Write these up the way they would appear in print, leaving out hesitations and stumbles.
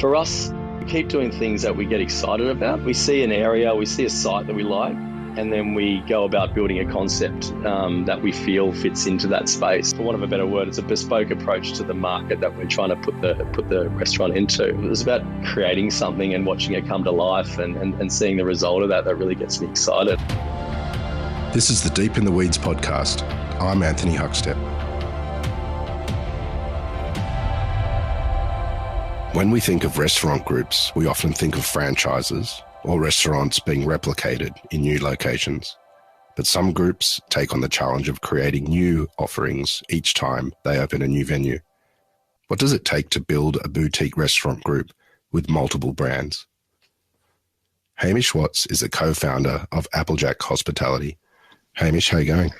For us, we keep doing things that we get excited about. We see an area, we see a site that we like, and then we go about building a concept that we feel fits into that space. For want of a better word, it's a bespoke approach to the market that we're trying to put the restaurant into. It was about creating something and watching it come to life and seeing the result of that really gets me excited. This is the Deep in the Weeds podcast. I'm Anthony Huckstep. When we think of restaurant groups, we often think of franchises or restaurants being replicated in new locations. But some groups take on the challenge of creating new offerings each time they open a new venue. What does it take to build a boutique restaurant group with multiple brands? Hamish Watts is the co-founder of Applejack Hospitality. Hamish, how you going?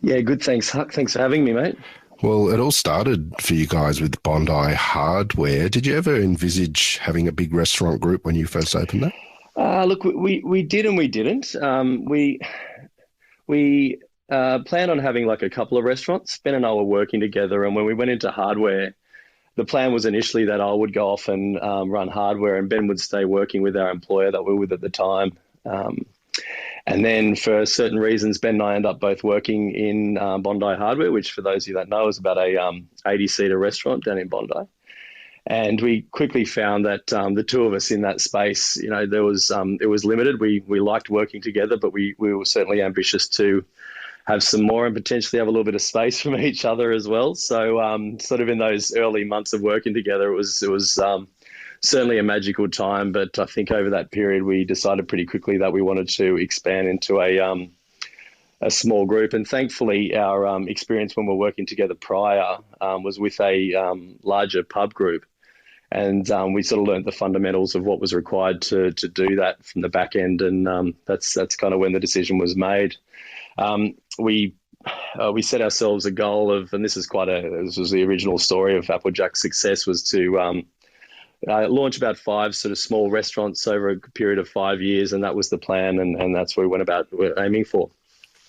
Yeah, good. Thanks, Huck. Thanks for having me, mate. Well, it all started for you guys with Bondi Hardware. Did you ever envisage having a big restaurant group when you first opened that? Look, we did and we didn't. We planned on having like a couple of restaurants. Ben and I were working together, and when we went into hardware, the plan was initially that I would go off and run hardware, and Ben would stay working with our employer that we were with at the time. And then for certain reasons, Ben and I ended up both working in Bondi Hardware, which for those of you that know is about a 80-seater restaurant down in Bondi. And we quickly found that the two of us in that space, you know, it was limited. We liked working together, but we were certainly ambitious to have some more and potentially have a little bit of space from each other as well. So sort of in those early months of working together, it was certainly a magical time, but I think over that period we decided pretty quickly that we wanted to expand into a small group. And thankfully our experience when we were working together prior was with a larger pub group. And we sort of learned the fundamentals of what was required to do that from the back end. And that's kind of when the decision was made. We set ourselves a goal of, and this was the original story of Applejack's success, was to launch about 5 sort of small restaurants over a period of 5 years, and that was the plan, and that's what we're aiming for.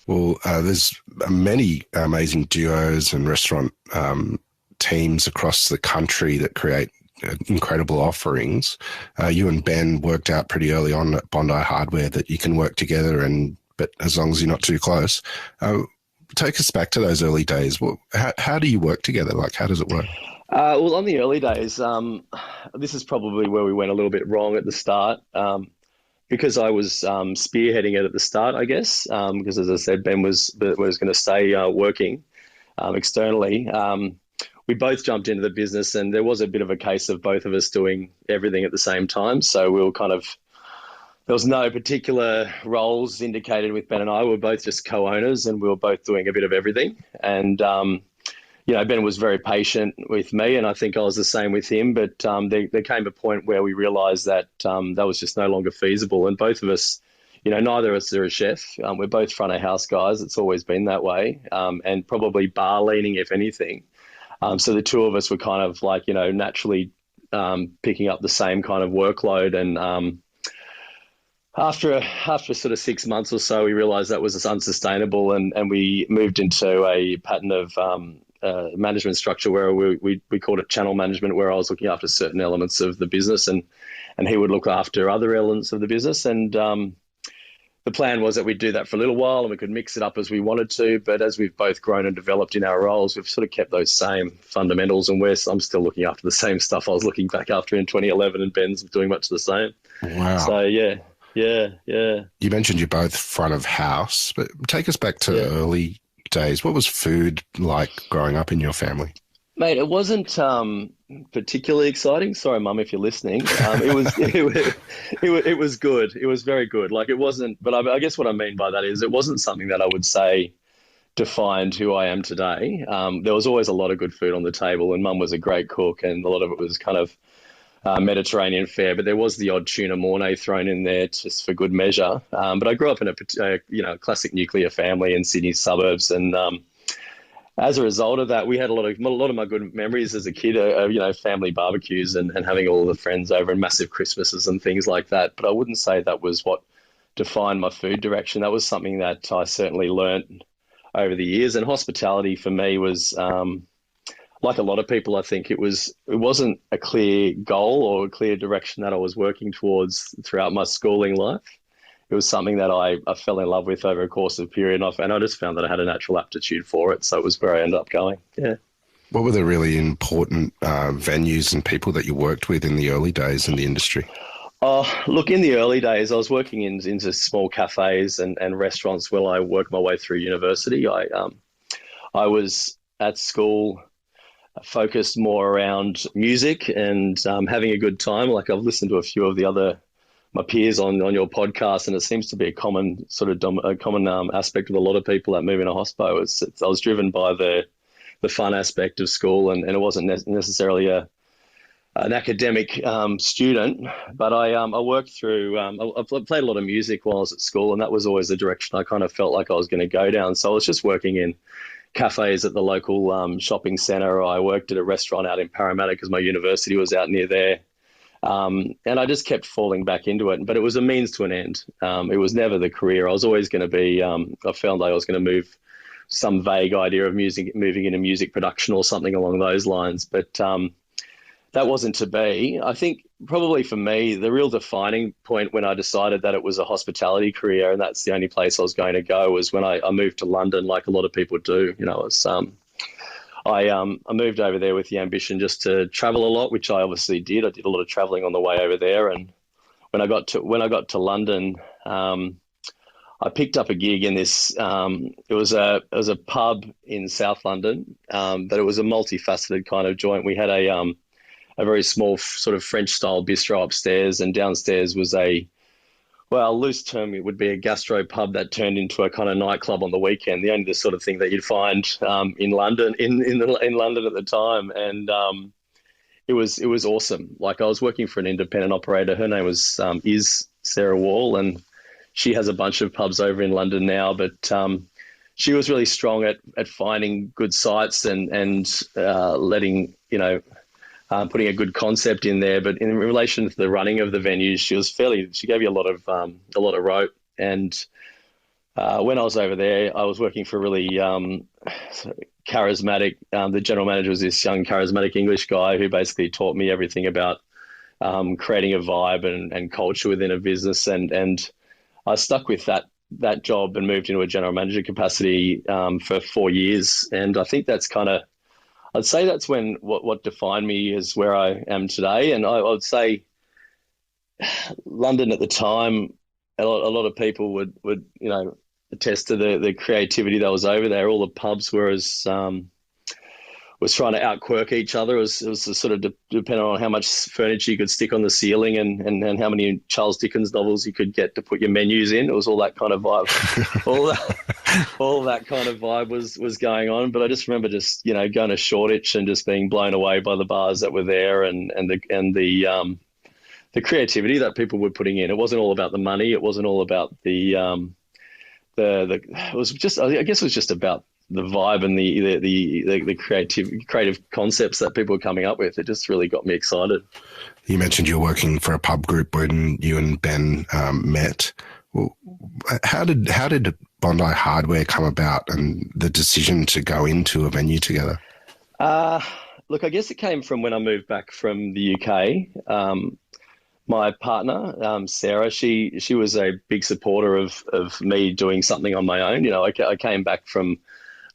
Well, there's many amazing duos and restaurant teams across the country that create incredible offerings. You and Ben worked out pretty early on at Bondi Hardware that you can work together, but as long as you're not too close. Take us back to those early days. Well, how do you work together? Like, how does it work? Well, on the early days, this is probably where we went a little bit wrong at the start, because I was spearheading it at the start, I guess, because as I said, Ben was going to stay working externally. We both jumped into the business, and there was a bit of a case of both of us doing everything at the same time. So we were there was no particular roles indicated with Ben and I. We were both just co-owners, and we were both doing a bit of everything. And you know, Ben was very patient with me, and I think I was the same with him. But there came a point where we realised that that was just no longer feasible. And both of us, you know, neither of us are a chef. We're both front of house guys. It's always been that way, and probably bar leaning, if anything. So the two of us were kind of like, you know, naturally picking up the same kind of workload. And after sort of 6 months or so, we realised that was unsustainable, and we moved into a pattern of management structure where we called it channel management, where I was looking after certain elements of the business and he would look after other elements of the business. And the plan was that we'd do that for a little while and we could mix it up as we wanted to. But as we've both grown and developed in our roles, we've sort of kept those same fundamentals, and I'm still looking after the same stuff I was looking back after in 2011, and Ben's doing much the same. Wow. So yeah. You mentioned you're both front of house, but take us back to early days. What was food like growing up in your family? Mate, it wasn't particularly exciting. Sorry, Mum, if you're listening. It was good. It was very good. Like, it wasn't, but I guess what I mean by that is it wasn't something that I would say defined who I am today. There was always a lot of good food on the table, and Mum was a great cook, and a lot of it was kind of Mediterranean fare, but there was the odd tuna mornay thrown in there just for good measure. But I grew up in a classic nuclear family in Sydney suburbs, and as a result of that, we had a lot of my good memories as a kid, family barbecues and having all the friends over and massive Christmases and things like that. But I wouldn't say that was what defined my food direction. That was something that I certainly learnt over the years. And hospitality for me was like a lot of people, I think it wasn't a clear goal or a clear direction that I was working towards throughout my schooling life. It was something that I fell in love with over a course of a period, and I just found that I had a natural aptitude for it. So it was where I ended up going. Yeah. What were the really important venues and people that you worked with in the early days in the industry? Oh, look, in the early days, I was working into small cafes and restaurants while I worked my way through university. I was at school focused more around music and having a good time. Like I've listened to a few of my peers on your podcast, and it seems to be a common sort of a common aspect of a lot of people that move into hospo. I was driven by the fun aspect of school, and it wasn't necessarily an academic student, but I worked through. I played a lot of music while I was at school, and that was always the direction I kind of felt like I was going to go down. So I was just working in cafes at the local shopping centre. I worked at a restaurant out in Parramatta because my university was out near there. And I just kept falling back into it, but it was a means to an end. It was never the career. I was always going to be, I felt like I was going to move some vague idea of moving into music production or something along those lines. But that wasn't to be. I think probably for me, the real defining point when I decided that it was a hospitality career and that's the only place I was going to go was when I moved to London, like a lot of people do. You know, it's, I moved over there with the ambition just to travel a lot, which I obviously did. I did a lot of traveling on the way over there, and when I got to London, I picked up a gig in this. It was a pub in South London, but it was a multifaceted kind of joint. We had a very small sort of French style bistro upstairs, and downstairs was a loose term, it would be a gastro pub that turned into a kind of nightclub on the weekend. The only the sort of thing that you'd find in London in London at the time, and it was awesome. Like I was working for an independent operator. Her name was is Sarah Wall, and she has a bunch of pubs over in London now. But she was really strong at finding good sites and letting putting a good concept in there. But in relation to the running of the venues, she gave you a lot of rope. And when I was over there, I was working for a really charismatic, the general manager was this young charismatic English guy who basically taught me everything about creating a vibe and culture within a business. And I stuck with that job and moved into a general manager capacity for 4 years. And I think I'd say that's when what defined me is where I am today. And I would say London at the time, a lot of people would attest to the creativity that was over there. All the pubs were was trying to outquirk each other. It was sort of depending on how much furniture you could stick on the ceiling and how many Charles Dickens novels you could get to put your menus in. It was all that kind of vibe. all that kind of vibe was going on. But I just remember going to Shoreditch and just being blown away by the bars that were there and the creativity that people were putting in. It wasn't all about the money. It wasn't all about it was just, I guess it was just about the vibe and the creative concepts that people were coming up with. It just really got me excited. You mentioned you're working for a pub group when you and Ben met. Well, how did Bondi Hardware come about and the decision to go into a venue together? Look, I guess it came from when I moved back from the UK. My partner, Sarah, she was a big supporter of me doing something on my own. I came back from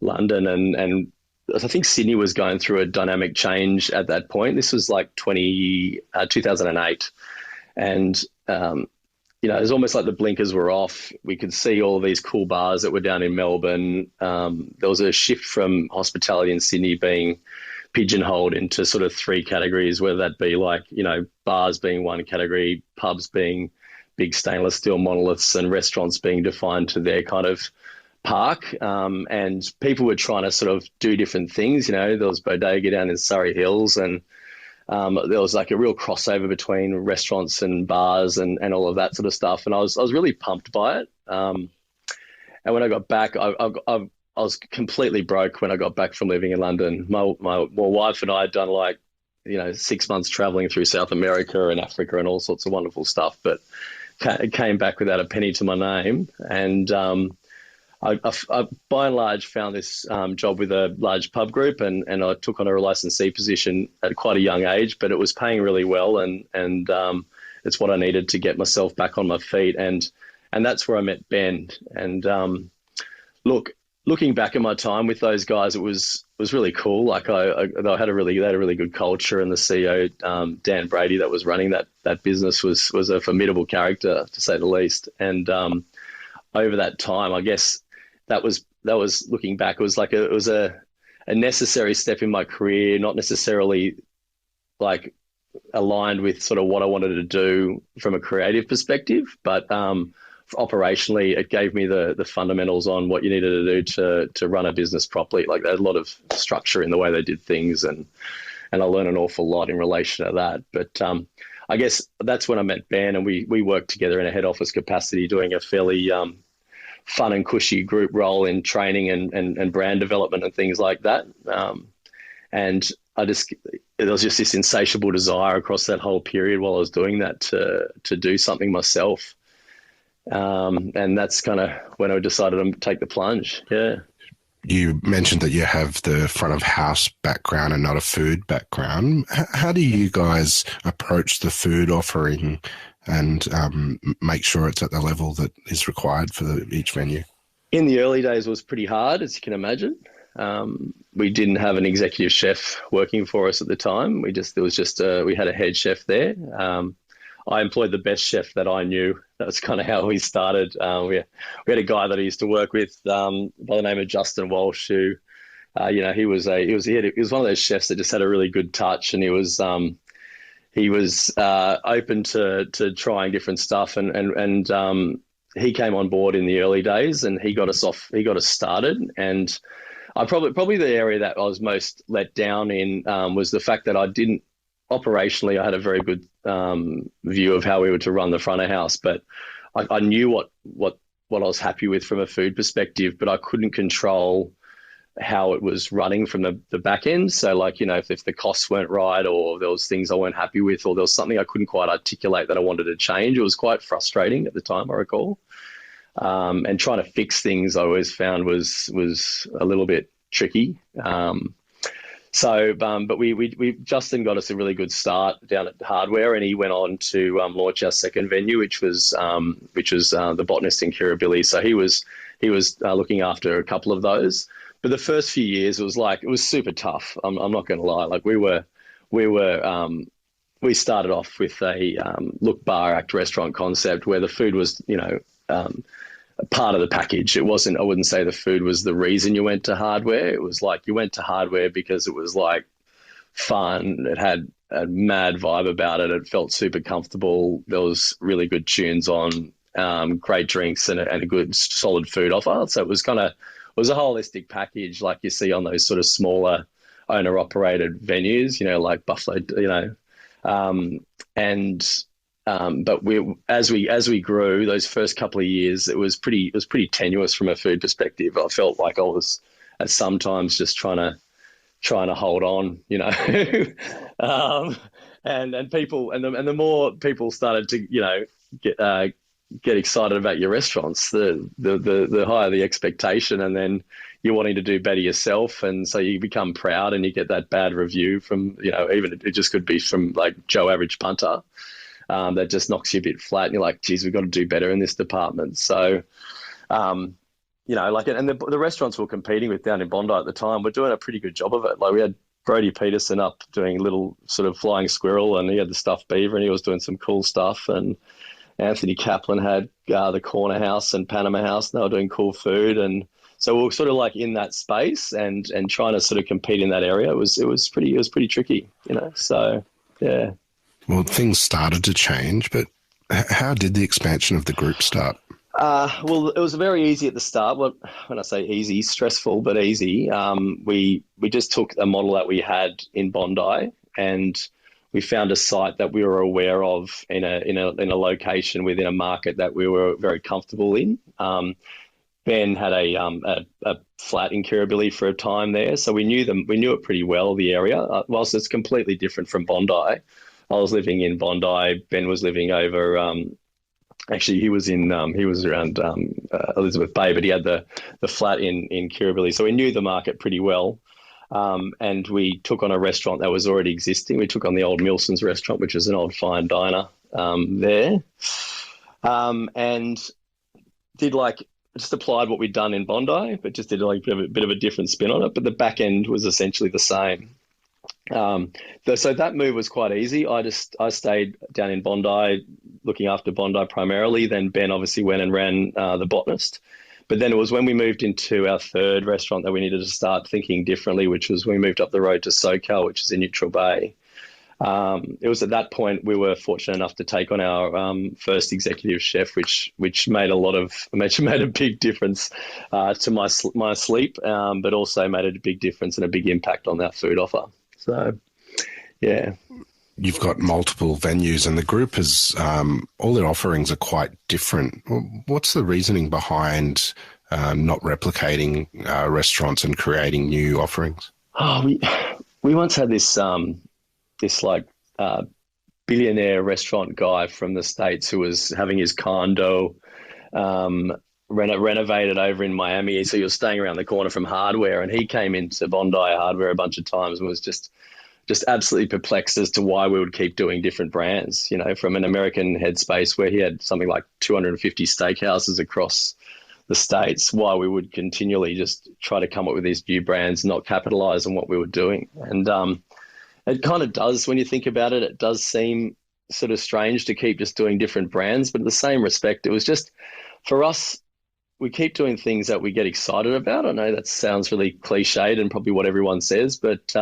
London and I think Sydney was going through a dynamic change at that point. This was like 2008. And, it was almost like the blinkers were off. We could see all these cool bars that were down in Melbourne. There was a shift from hospitality in Sydney being pigeonholed into sort of three categories, whether that be like, bars being one category, pubs being big stainless steel monoliths, and restaurants being defined to their kind of park. And people were trying to sort of do different things. There was Bodega down in Surrey Hills, and there was like a real crossover between restaurants and bars and all of that sort of stuff. And I was really pumped by it. And when I got back, I was completely broke when I got back from living in London. My wife and I had done 6 months traveling through South America and Africa and all sorts of wonderful stuff, but came back without a penny to my name. And I by and large found this job with a large pub group, and I took on a licensee position at quite a young age, but it was paying really well, and it's what I needed to get myself back on my feet, and that's where I met Ben. And looking back at my time with those guys, it was really cool. Like they had a really good culture, and the CEO Dan Brady that was running that business was a formidable character, to say the least. And over that time, I guess that was looking back, it was a necessary step in my career, not necessarily like aligned with sort of what I wanted to do from a creative perspective, but operationally, it gave me the fundamentals on what you needed to do to run a business properly. Like, there's a lot of structure in the way they did things, and I learned an awful lot in relation to that. But I guess that's when I met Ben, and we worked together in a head office capacity, doing a fairly fun and cushy group role in training and brand development and things like that. And there was just this insatiable desire across that whole period while I was doing that to do something myself. And that's kind of when I decided to take the plunge. Yeah. You mentioned that you have the front of house background and not a food background. How do you guys approach the food offering and make sure it's at the level that is required for each venue? In the early days, it was pretty hard, as you can imagine. We didn't have an executive chef working for us at the time. We had a head chef there. I employed the best chef that I knew. That's kind of how we started. We had a guy that I used to work with by the name of Justin Walsh, who, he was one of those chefs that just had a really good touch, and he was open to trying different stuff, and he came on board in the early days, and he got us started. And I probably the area that I was most let down in was the fact that operationally, I had a very good view of how we were to run the front of house, but I knew what I was happy with from a food perspective, but I couldn't control how it was running from the back end. So, like, if the costs weren't right, or there was things I weren't happy with, or there was something I couldn't quite articulate that I wanted to change, it was quite frustrating at the time, I recall. And trying to fix things, I always found was a little bit tricky. But we Justin got us a really good start down at Hardware, and he went on to launch our second venue, which was the Botanist in Kirribilli. So he was looking after a couple of those. But the first few years, it was super tough. I'm not going to lie. Like, we started off with a look, bar, act, restaurant concept where the food was part of the package. It wasn't, I wouldn't say the food was the reason you went to Hardware. It was like you went to Hardware because it was like fun. It had a mad vibe about it. It felt super comfortable. There was really good tunes on, great drinks, and a good solid food offer. So it was a holistic package like you see on those sort of smaller owner operated venues, like Buffalo, but as we grew, those first couple of years, it was pretty tenuous from a food perspective. I felt like I was at sometimes just trying to hold on, and people, and the more people started to get excited about your restaurants, the higher the expectation, and then you're wanting to do better yourself, and so you become proud, and you get that bad review from even it just could be from like Joe Average Punter. That just knocks you a bit flat, and you're like, geez, we've got to do better in this department. So, and the restaurants we were competing with down in Bondi at the time were doing a pretty good job of it. Like, we had Brody Peterson up doing little sort of flying squirrel, and he had the stuffed beaver, and he was doing some cool stuff. And Anthony Kaplan had the Corner House and Panama House, and they were doing cool food. And so we were sort of like in that space and trying to sort of compete in that area. It was pretty tricky, So, yeah. Well, things started to change, but how did the expansion of the group start? Well, it was very easy at the start. Well, when I say easy, stressful, but easy. We just took a model that we had in Bondi, and we found a site that we were aware of in a location within a market that we were very comfortable in. Ben had a flat in Kirribilli for a time there, so we knew it pretty well, the area. Whilst it's completely different from Bondi. I was living in Bondi. Ben was living over Actually, he was around Elizabeth Bay, but he had the flat in Kirribilli, so we knew the market pretty well. And we took on a restaurant that was already existing. We took on the old Milson's restaurant, which is an old fine diner there, and did just applied what we'd done in Bondi, but just did a bit of a different spin on it. But the back end was essentially the same. So that move was quite easy. I stayed down in Bondi, looking after Bondi primarily. Then Ben obviously went and ran the Botanist. But then it was when we moved into our third restaurant that we needed to start thinking differently, which was when we moved up the road to SoCal, which is in Neutral Bay. It was at that point we were fortunate enough to take on our first executive chef, which made a big difference to my sleep, but also made a big difference and a big impact on that food offer. So, yeah. You've got multiple venues and the group has, all their offerings are quite different. What's the reasoning behind not replicating restaurants and creating new offerings? Oh, we once had this billionaire restaurant guy from the States who was having his condo renovated over in Miami. So you're staying around the corner from Hardware, and he came into Bondi Hardware a bunch of times and was just absolutely perplexed as to why we would keep doing different brands, from an American headspace where he had something like 250 steakhouses across the States, why we would continually just try to come up with these new brands, not capitalize on what we were doing. And it kind of does, when you think about it, it does seem sort of strange to keep just doing different brands, but in the same respect, it was just, for us, we keep doing things that we get excited about. I know that sounds really cliched and probably what everyone says, but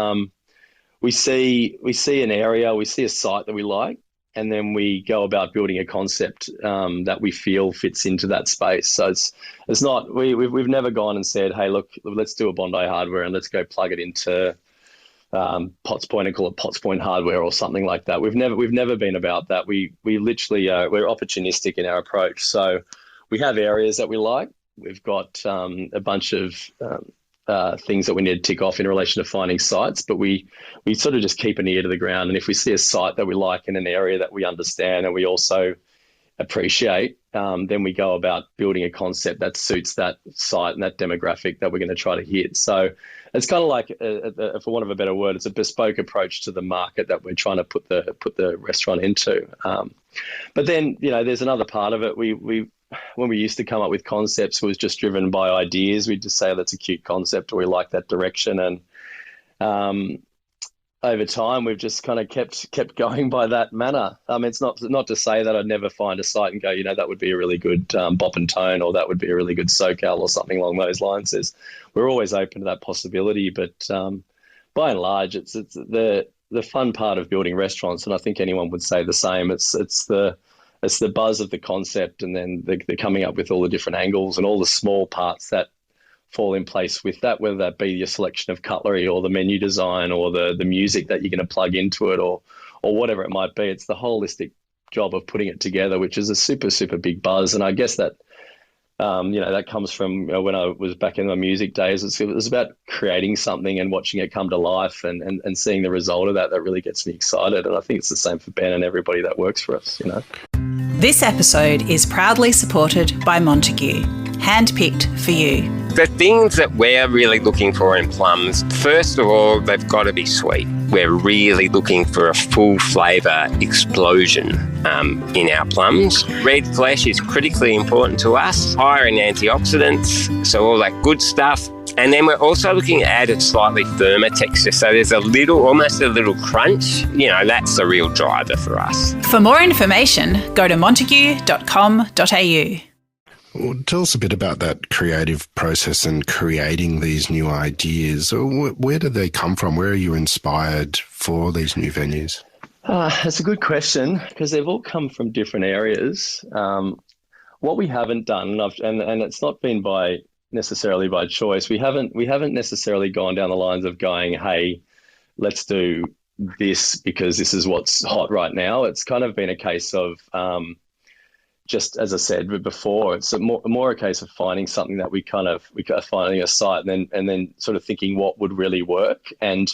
we see an area, we see a site that we like, and then we go about building a concept that we feel fits into that space. So it's not, we've never gone and said, hey, look, let's do a Bondi Hardware and let's go plug it into Potts Point and call it Potts Point Hardware or something like that. We've never been about that. We literally we're opportunistic in our approach. So we have areas that we like. We've got a bunch of things that we need to tick off in relation to finding sites, but we sort of just keep an ear to the ground. And if we see a site that we like in an area that we understand and we also appreciate, then we go about building a concept that suits that site and that demographic that we're going to try to hit. So it's kind of like, for want of a better word, it's a bespoke approach to the market that we're trying to put the restaurant into. But then, there's another part of it. When we used to come up with concepts, it was just driven by ideas. We'd just say, oh, that's a cute concept, or we like that direction. And over time, we've just kind of kept going by that manner. It's not to say that I'd never find a site and go, that would be a really good bop and tone, or that would be a really good SoCal or something along those lines. We're always open to that possibility, but by and large, it's the fun part of building restaurants, and I think anyone would say the same. It's the buzz of the concept, and then the coming up with all the different angles and all the small parts that fall in place with that, whether that be your selection of cutlery or the menu design or the music that you're going to plug into it or whatever it might be. It's the holistic job of putting it together, which is a super, super big buzz. And I guess that, that comes from when I was back in my music days. It was about creating something and watching it come to life and seeing the result of that really gets me excited. And I think it's the same for Ben and everybody that works for us, This episode is proudly supported by Montague, handpicked for you. The things that we're really looking for in plums, first of all, they've got to be sweet. We're really looking for a full flavour explosion in our plums. Red flesh is critically important to us, higher in antioxidants, so all that good stuff. And then we're also looking at a slightly firmer texture. So there's almost a little crunch. That's the real driver for us. For more information, go to montague.com.au. Well, tell us a bit about that creative process and creating these new ideas. Where do they come from? Where are you inspired for these new venues? That's a good question, because they've all come from different areas. What we haven't done, and it's not been necessarily by choice, we haven't necessarily gone down the lines of going, hey, let's do this because this is what's hot right now. It's kind of been a case of just as I said before, it's more a case of finding something that we are finding a site and then sort of thinking what would really work. And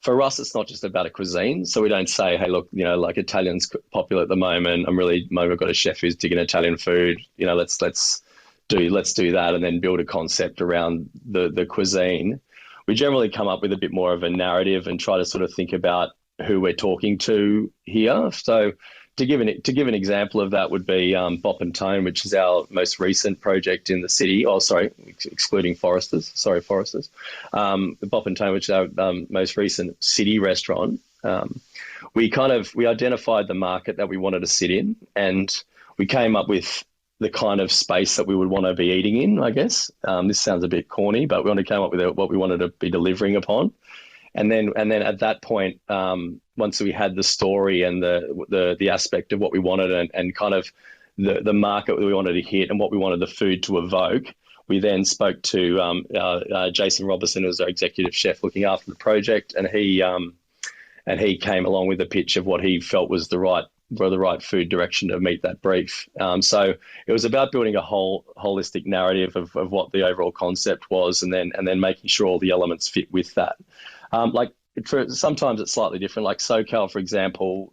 for us, it's not just about a cuisine. So we don't say, hey, look, like Italian's popular at the moment. Maybe I've got a chef who's digging Italian food. Let's do that, and then build a concept around the cuisine. We generally come up with a bit more of a narrative and try to sort of think about who we're talking to here. So to give an example of that would be Bop and Tone, which is our most recent project in the city. Oh, sorry, excluding Foresters. Sorry, Foresters. The Bop and Tone, which is our most recent city restaurant. We identified the market that we wanted to sit in, and we came up with the kind of space that we would want to be eating in, I guess. This sounds a bit corny, but we only came up with what we wanted to be delivering upon. And then at that point, once we had the story and the aspect of what we wanted and kind of the market that we wanted to hit and what we wanted the food to evoke, we then spoke to Jason Robertson, who was our executive chef looking after the project, and he came along with a pitch of what he felt was the right food direction to meet that brief. So it was about building a holistic narrative of what the overall concept was, and then making sure all the elements fit with that. Sometimes it's slightly different. Like SoCal, for example,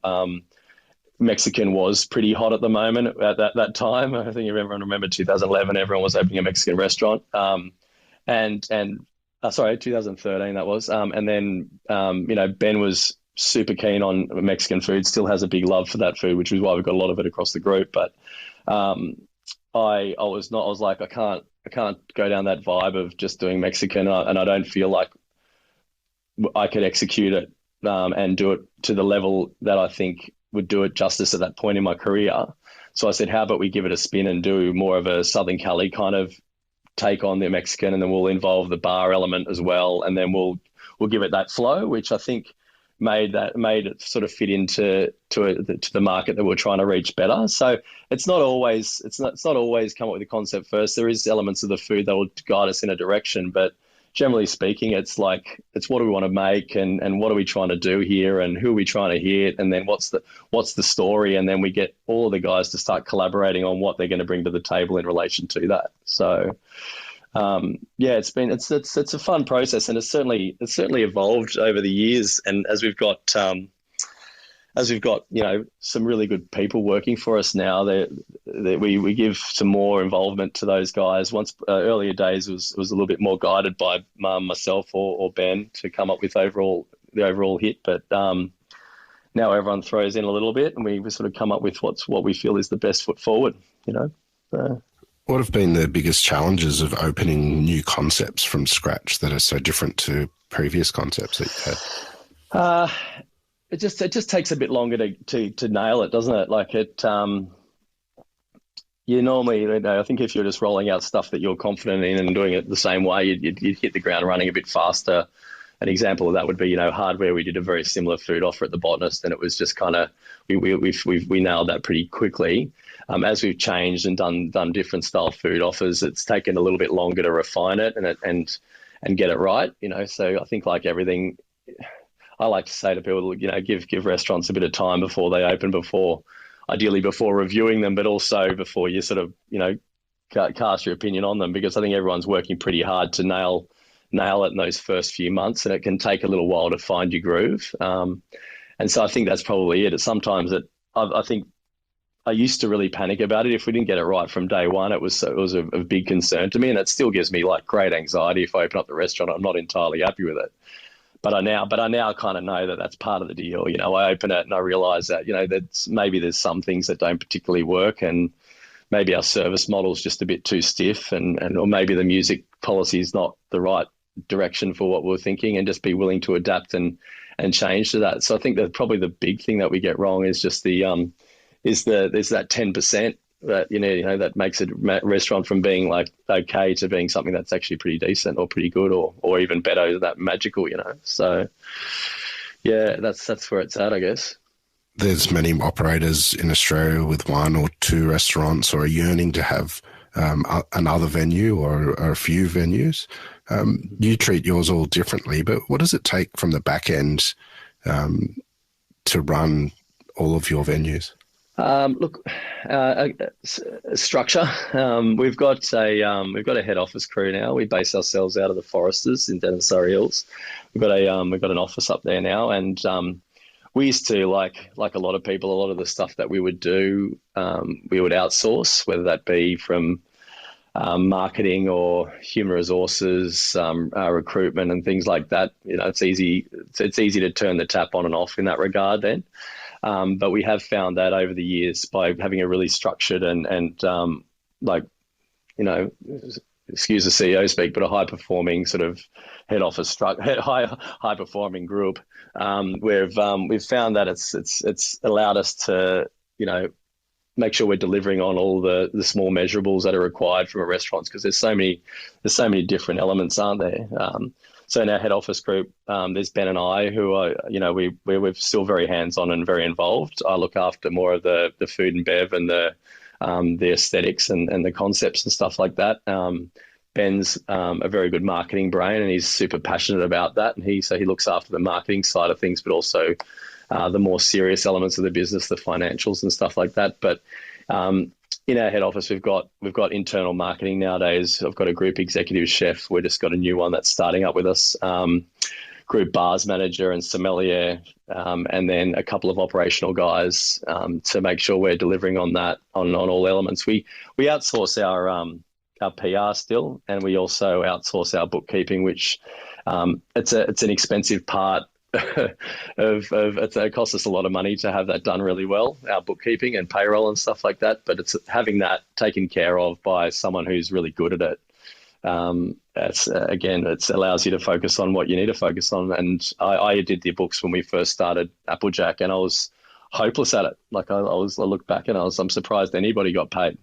Mexican was pretty hot at the moment at that time. I think if everyone remember 2011, everyone was opening a Mexican restaurant. Sorry, 2013 that was. And then Ben was super keen on Mexican food, still has a big love for that food, which is why we've got a lot of it across the group. But I was like, I can't go down that vibe of just doing Mexican, and I don't feel like I could execute it and do it to the level that I think would do it justice at that point in my career. So I said, how about we give it a spin and do more of a Southern Cali kind of take on the Mexican, and then we'll involve the bar element as well, and then we'll give it that flow, which I think made it sort of fit into the market that we're trying to reach better. So it's not always come up with a concept first. There is elements of the food that will guide us in a direction, but generally speaking, it's what do we want to make, and what are we trying to do here, and who are we trying to hit, and then what's the story, and then we get all of the guys to start collaborating on what they're going to bring to the table in relation to that. So it's a fun process, and it's certainly evolved over the years. And as we've got some really good people working for us now, we give some more involvement to those guys. Once earlier days was a little bit more guided by myself or Ben to come up with the overall hit, but now everyone throws in a little bit, and we sort of come up with what we feel is the best foot forward. What have been the biggest challenges of opening new concepts from scratch that are so different to previous concepts that you've had? It just takes a bit longer to nail it, doesn't it? Like you normally, I think if you're just rolling out stuff that you're confident in and doing it the same way, you'd hit the ground running a bit faster. An example of that would be, hardware. We did a very similar food offer at the Botanist, and it was just kind of we nailed that pretty quickly. As we've changed and done different style food offers, it's taken a little bit longer to refine it and get it right. So I think like everything, I like to say to people, give restaurants a bit of time before they open, ideally before reviewing them, but also before you sort of cast your opinion on them, because I think everyone's working pretty hard to nail it in those first few months, and it can take a little while to find your groove. And so I think that's probably it. Sometimes I think I used to really panic about it. If we didn't get it right from day one, it was a big concern to me, and it still gives me like great anxiety if I open up the restaurant. I'm not entirely happy with it, but I now kind of know that that's part of the deal. I open it and I realize that maybe there's some things that don't particularly work, and maybe our service model is just a bit too stiff, or maybe the music policy is not the right direction for what we're thinking, and just be willing to adapt and change to that. So I think that probably the big thing that we get wrong is just there's that 10% that that makes a restaurant from being like okay to being something that's actually pretty decent or pretty good or even better, that magical. So yeah, that's where it's at, I guess. There's many operators in Australia with one or two restaurants, or are yearning to have another venue or a few venues. You treat yours all differently, but what does it take from the back end to run all of your venues? Look, structure. We've got a head office crew now. We base ourselves out of the Foresters in Dennis Surrey Hills. We've got an office up there now, and we used to like a lot of people. A lot of the stuff that we would do, we would outsource, whether that be from marketing or human resources, recruitment, and things like that. It's easy. It's easy to turn the tap on and off in that regard. Then. But we have found that over the years by having a really structured and excuse the CEO speak, but a high performing sort of head office high performing group. We've found that it's allowed us to make sure we're delivering on all the small measurables that are required from a restaurant, because there's so many different elements, aren't there? So in our head office group, there's Ben and I, who are, we're still very hands-on and very involved. I look after more of the food and bev and the aesthetics and the concepts and stuff like that. Ben's a very good marketing brain, and he's super passionate about that. And he looks after the marketing side of things, but also the more serious elements of the business, the financials and stuff like that. But in our head office, we've got internal marketing nowadays. I've got a group executive chef. We've just got a new one that's starting up with us. Group bars manager and sommelier, and then a couple of operational guys to make sure we're delivering on that on all elements. We outsource our PR still, and we also outsource our bookkeeping, which it's an expensive part it costs us a lot of money to have that done really well, our bookkeeping and payroll and stuff like that. But it's having that taken care of by someone who's really good at it. It allows you to focus on what you need to focus on. And I did the books when we first started Applejack, and I was hopeless at it. I look back and I'm surprised anybody got paid.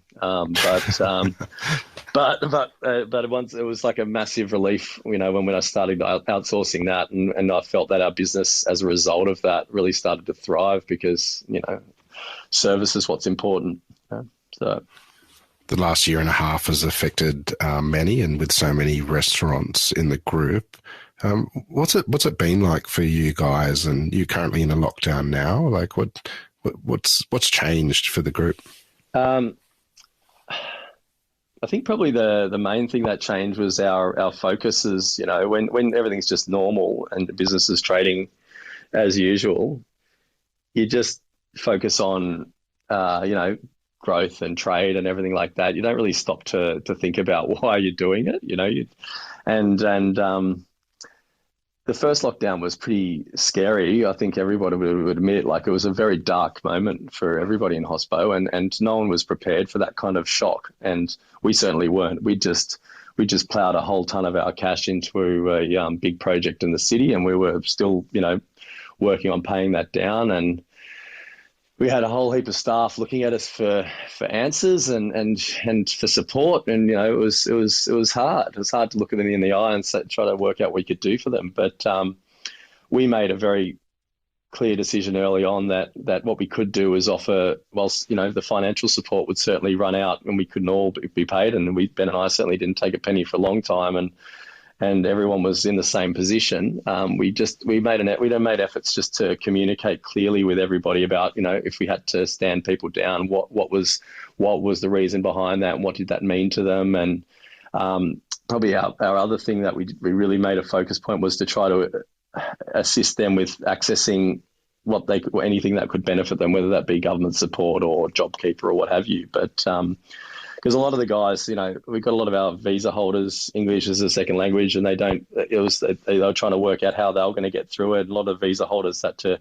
But once it was like a massive relief, when I started outsourcing that, and I felt that our business as a result of that really started to thrive, because service is what's important. So the last year and a half has affected many, and with so many restaurants in the group. What's it been like for you guys? And you're currently in a lockdown now. Like what's changed for the group? I think probably the main thing that changed was our focus is, when everything's just normal and the business is trading as usual, you just focus on, growth and trade and everything like that. You don't really stop to think about why you're doing it, the first lockdown was pretty scary. I think everybody would admit, it was a very dark moment for everybody in hospo, and no one was prepared for that kind of shock. And we certainly weren't. We just plowed a whole ton of our cash into a big project in the city, and we were still, working on paying that down. And we had a whole heap of staff looking at us for answers and for support, and it was hard. It was hard to look at them in the eye and try to work out what we could do for them. But we made a very clear decision early on that what we could do was offer, whilst the financial support would certainly run out and we couldn't all be paid, and Ben and I certainly didn't take a penny for a long time, and everyone was in the same position. We made efforts just to communicate clearly with everybody about, if we had to stand people down, what was the reason behind that, and what did that mean to them. And probably our other thing that we really made a focus point was to try to assist them with accessing anything that could benefit them, whether that be government support or JobKeeper or what have you. But because a lot of the guys, we've got a lot of our visa holders, English as a second language, and they were trying to work out how they were going to get through it. A lot of visa holders had to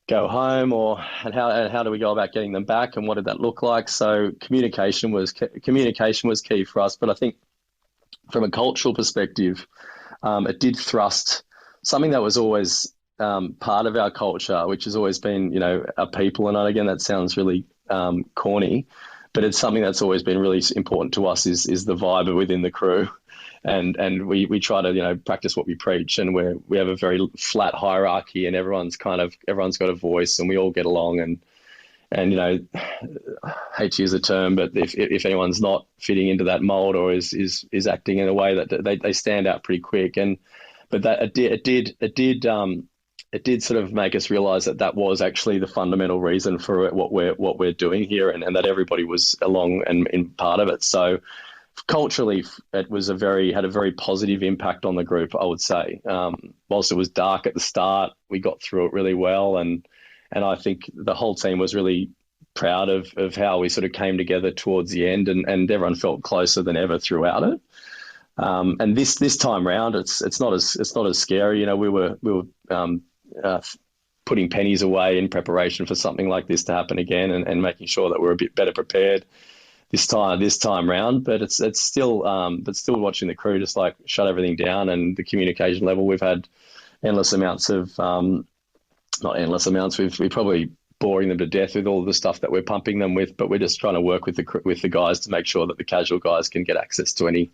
go home, and how do we go about getting them back, and what did that look like? So communication was key for us. But I think from a cultural perspective, it did thrust something that was always part of our culture, which has always been, our people. And again, that sounds really corny, but it's something that's always been really important to us is the vibe within the crew. And we try to, practice what we preach, and we have a very flat hierarchy, and everyone's got a voice, and we all get along. And I hate to use the term, but if anyone's not fitting into that mold or is acting in a way that they stand out pretty quick. But that it did it did sort of make us realise that that was actually the fundamental reason for what we're doing here, and that everybody was along and in part of it. So culturally, it was had a very positive impact on the group, I would say. Whilst it was dark at the start, we got through it really well, and I think the whole team was really proud of how we sort of came together towards the end, and everyone felt closer than ever throughout it. And this time round, it's not as scary. We were putting pennies away in preparation for something like this to happen again, and making sure that we're a bit better prepared this time round. But it's still watching the crew just like shut everything down, and the communication level. We've had endless amounts of not endless amounts. We probably boring them to death with all of the stuff that we're pumping them with, but we're just trying to work with the guys to make sure that the casual guys can get access to any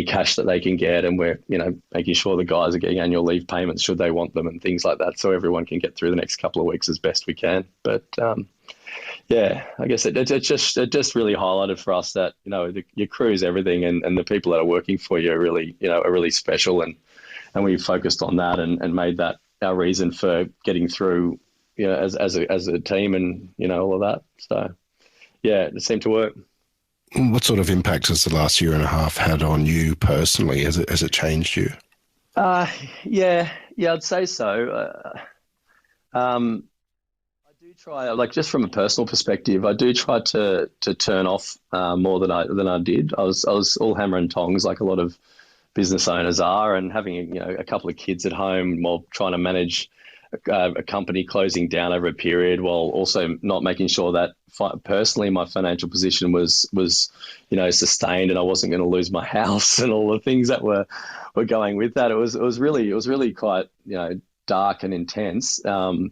cash that they can get, and we're making sure the guys are getting annual leave payments should they want them and things like that, so everyone can get through the next couple of weeks as best we can. But I guess it just really highlighted for us that your crew is everything, and the people that are working for you are really special, and we focused on that and made that our reason for getting through as a team, and all of that. So it seemed to work. What sort of impact has the last year and a half had on you personally? Has it changed you? Yeah, I'd say so. I do try, like, just from a personal perspective, I do try to turn off more than I did. I was all hammer and tongs like a lot of business owners are, and having a couple of kids at home while trying to manage a company closing down over a period, while also not making sure that personally my financial position was sustained, and I wasn't going to lose my house and all the things that were going with that. It was really quite dark and intense, and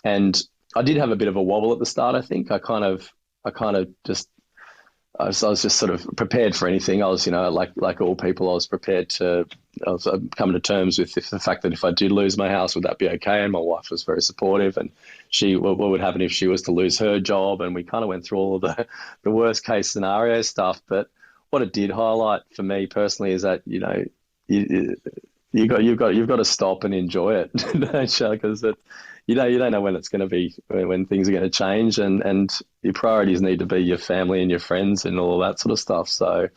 I did have a bit of a wobble at the start. I think I was just sort of prepared for anything. I was, like all people, I was prepared to. I was coming to terms with the fact that if I did lose my house, would that be okay? And my wife was very supportive, and what would happen if she was to lose her job? And we kind of went through all of the worst case scenario stuff. But what it did highlight for me personally is that you've got to stop and enjoy it, because you don't know when it's going to be, when things are going to change, and your priorities need to be your family and your friends and all of that sort of stuff. So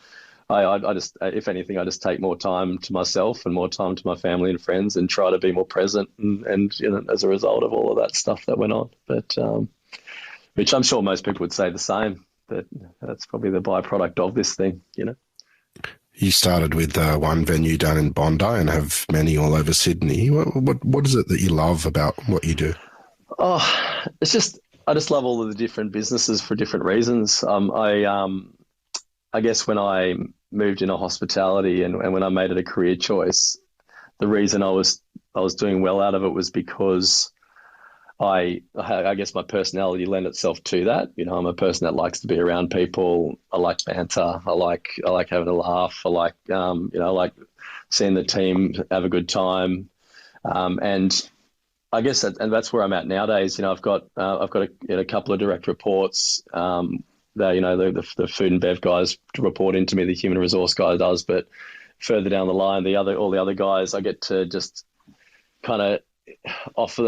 I just, if anything, I just take more time to myself and more time to my family and friends, and try to be more present, and as a result of all of that stuff that went on. But which I'm sure most people would say the same, that that's probably the byproduct of this thing, You started with one venue down in Bondi and have many all over Sydney. What is it that you love about what you do? Oh, I just love all of the different businesses for different reasons. I guess when I moved into hospitality and when I made it a career choice, the reason I was doing well out of it was because I guess my personality lent itself to that. I'm a person that likes to be around people. I like banter. I like having a laugh. I like I like seeing the team have a good time. And I guess that's where I'm at nowadays. I've got a couple of direct reports. The food and bev guys report into me. The human resource guy does, but further down the line, all the other guys, I get to just kind of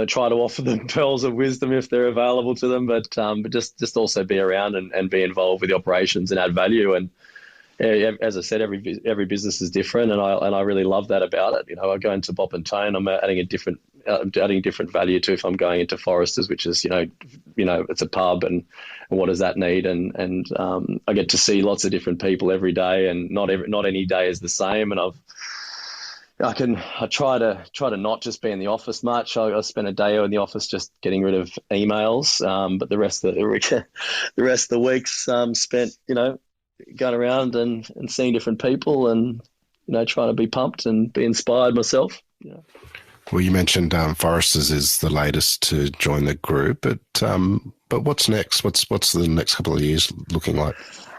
try to offer them pearls of wisdom if they're available to them, but just also be around and be involved with the operations and add value. And as I said, every business is different, and I really love that about it. I go into Bop and Tone, I'm adding different value to if I'm going into Foresters, which is it's a pub, and what does that need? And I get to see lots of different people every day, and not any day is the same. And I try to not just be in the office much. I spend a day in the office just getting rid of emails, but the rest of the week's spent going around and seeing different people, and trying to be pumped and be inspired myself. Well, you mentioned Foresters is the latest to join the group, but what's next? What's the next couple of years looking like?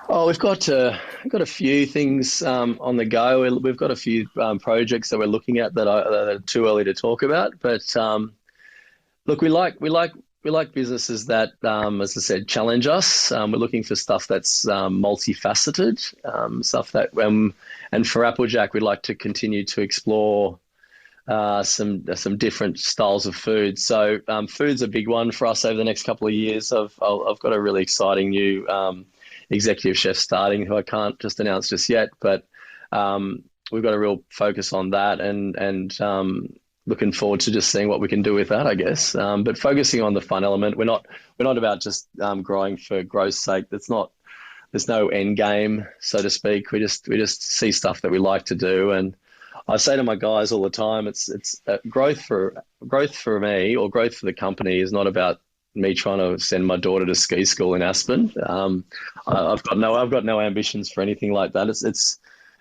Oh, we've got a few things on the go. We've got a few projects that we're looking at that are too early to talk about. But look, we like businesses that, as I said, challenge us. We're looking for stuff that's multifaceted, stuff that, and for Applejack, we'd like to continue to explore some different styles of food. So food's a big one for us over the next couple of years. I've got a really exciting new executive chef starting, who I can't just announce just yet, but we've got a real focus on that, and looking forward to just seeing what we can do with that, I guess. But focusing on the fun element, we're not about just growing for growth's sake. There's no end game, so to speak. We just see stuff that we like to do, and I say to my guys all the time, it's growth for me, or growth for the company, is not about me trying to send my daughter to ski school in Aspen. I've got no ambitions for anything like that.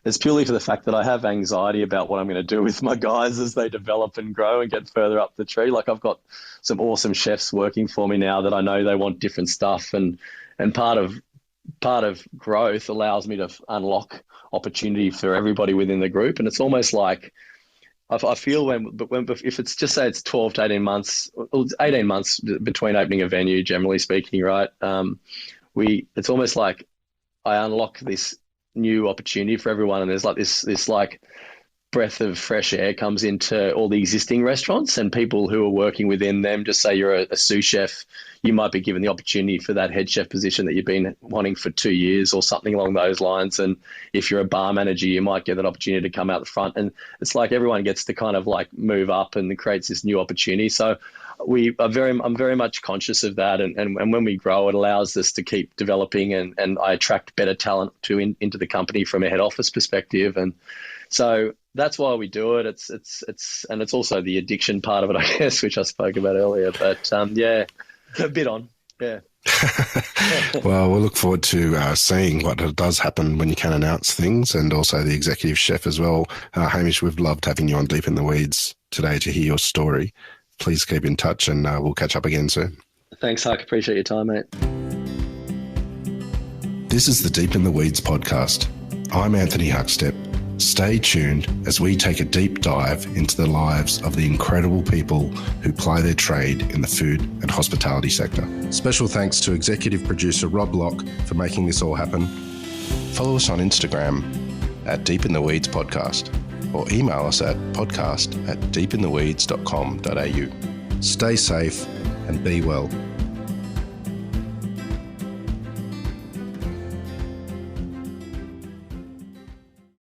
It's purely for the fact that I have anxiety about what I'm going to do with my guys as they develop and grow and get further up the tree. Like, I've got some awesome chefs working for me now that I know they want different stuff, and part of growth allows me to unlock opportunity for everybody within the group. And it's almost like, I feel if it's just say it's 12 to 18 months, 18 months between opening a venue, generally speaking, right? It's almost like I unlock this new opportunity for everyone, and there's like this like breath of fresh air comes into all the existing restaurants, and people who are working within them. Just say you're a sous chef, you might be given the opportunity for that head chef position that you've been wanting for 2 years or something along those lines. And if you're a bar manager, you might get that opportunity to come out the front, and it's like everyone gets to kind of like move up, and it creates this new opportunity. So I'm very much conscious of that, and when we grow, it allows us to keep developing, and I attract better talent into the company from a head office perspective. And so that's why we do it. It's also the addiction part of it, I guess, which I spoke about earlier. But yeah, a bit on. Yeah. Well, we'll look forward to seeing what does happen when you can announce things, and also the executive chef as well. Hamish, we've loved having you on Deep in the Weeds today to hear your story. Please keep in touch, and we'll catch up again soon. Thanks, Huck. Appreciate your time, mate. This is the Deep in the Weeds podcast. I'm Anthony Huckstep. Stay tuned as we take a deep dive into the lives of the incredible people who ply their trade in the food and hospitality sector. Special thanks to executive producer Rob Locke for making this all happen. Follow us on Instagram at Deep in the Weeds Podcast, or email us at podcast@deepintheweeds.com.au. Stay safe and be well.